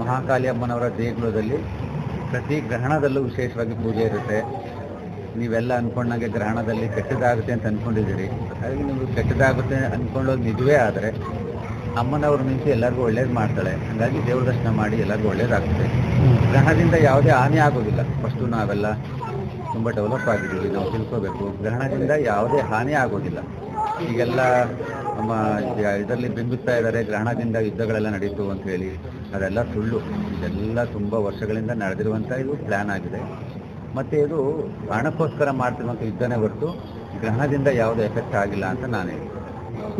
ಮಹಾಕಾಳಿ ಅಮ್ಮನವರ ದೇಗುಲದಲ್ಲಿ ಪ್ರತಿ ಗ್ರಹಣದಲ್ಲೂ ವಿಶೇಷವಾಗಿ ಪೂಜೆ ಇರುತ್ತೆ. ನೀವೆಲ್ಲ ಅಂದ್ಕೊಂಡಾಗೆ ಗ್ರಹಣದಲ್ಲಿ ಕೆಟ್ಟದಾಗುತ್ತೆ ಅಂತ ಅಂದ್ಕೊಂಡಿದ್ದೀರಿ. ಹಾಗಾಗಿ ನೀವು ಕೆಟ್ಟದಾಗುತ್ತೆ ಅಂದ್ಕೊಳ್ಳೋದು ನಿಜವೇ ಆದರೆ ಅಮ್ಮನವ್ರು ನಿಂತು ಎಲ್ಲರಿಗೂ ಒಳ್ಳೇದು ಮಾಡ್ತಾಳೆ. ಹಾಗಾಗಿ ದೇವ್ರ ದರ್ಶನ ಮಾಡಿ ಎಲ್ಲರಿಗೂ ಒಳ್ಳೇದಾಗ್ತದೆ. ಗ್ರಹಣದಿಂದ ಯಾವುದೇ ಹಾನಿ ಆಗೋದಿಲ್ಲ. ಫಸ್ಟು ನಾವೆಲ್ಲ ತುಂಬ ಡೆವಲಪ್ ಆಗಿದ್ದೀವಿ, ನಾವು ತಿಳ್ಕೋಬೇಕು. ಗ್ರಹಣದಿಂದ ಯಾವುದೇ ಹಾನಿ ಆಗೋದಿಲ್ಲ. ಈಗೆಲ್ಲ ನಮ್ಮ ಇದರಲ್ಲಿ ಬಿಂಬಿಸ್ತಾ ಇದ್ದಾರೆ, ಗ್ರಹಣದಿಂದ ಯುದ್ಧಗಳೆಲ್ಲ ನಡೀತು ಅಂತ ಹೇಳಿ. ಅದೆಲ್ಲ ಸುಳ್ಳು. ಇದೆಲ್ಲ ತುಂಬ ವರ್ಷಗಳಿಂದ ನಡೆದಿರುವಂಥ ಇದು ಪ್ಲ್ಯಾನ್ ಆಗಿದೆ. ಮತ್ತು ಇದು ಹಣಕ್ಕೋಸ್ಕರ ಮಾಡ್ತಿರುವಂಥ ಯುದ್ಧನೇ ಹೊರತು ಗ್ರಹಣದಿಂದ ಯಾವುದೇ ಎಫೆಕ್ಟ್ ಆಗಿಲ್ಲ ಅಂತ ನಾನು ಹೇಳಿ.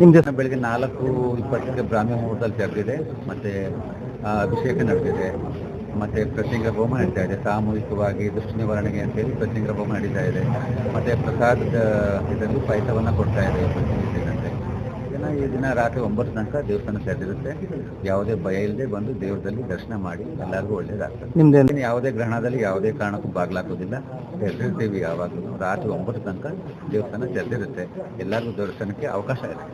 ಇಂದಿನ ಬೆಳಗ್ಗೆ 4:20ಕ್ಕೆ ಬ್ರಾಹ್ಮಿ ಮುಹೂರ್ತದಲ್ಲಿ ತೆರೆದಿದೆ. ಮತ್ತು ಅಭಿಷೇಕ ನಡೆದಿದೆ. ಮತ್ತು ಪ್ರತ್ಯಂಗ ಹೋಮ ನಡೀತಾ ಇದೆ. ಸಾಮೂಹಿಕವಾಗಿ ದುಷ್ಟ ನಿವಾರಣೆಗೆ ಅಂತೇಳಿ ಪ್ರತ್ಯಂಗ ಹೋಮ ನಡೀತಾ ಇದೆ. ಮತ್ತು ಪ್ರಸಾದದ ಇದರಲ್ಲಿ ಪಾಯಸವನ್ನು ಕೊಡ್ತಾ ಇದೆ. ಈ ದಿನ ರಾತ್ರಿ 9 ತನಕ ದೇವಸ್ಥಾನ ತೆರೆದಿರುತ್ತೆ. ಯಾವುದೇ ಭಯ ಇಲ್ಲದೆ ಬಂದು ದೇವರಲ್ಲಿ ದರ್ಶನ ಮಾಡಿ ಎಲ್ಲರಿಗೂ ಒಳ್ಳೇದಾಗ್ತದೆ. ನಿಮ್ದೇನು ಯಾವುದೇ ಗ್ರಹಣದಲ್ಲಿ ಯಾವುದೇ ಕಾರಣಕ್ಕೂ ಬಾಗ್ಲಾಕೋದಿಲ್ಲ. ತೆರೆದಿರ್ತೀವಿ ಯಾವಾಗಲೂ. ರಾತ್ರಿ 9 ತನಕ ದೇವಸ್ಥಾನ ತೆರೆದಿರುತ್ತೆ. ಎಲ್ಲರಿಗೂ ದರ್ಶನಕ್ಕೆ ಅವಕಾಶ ಇದೆ.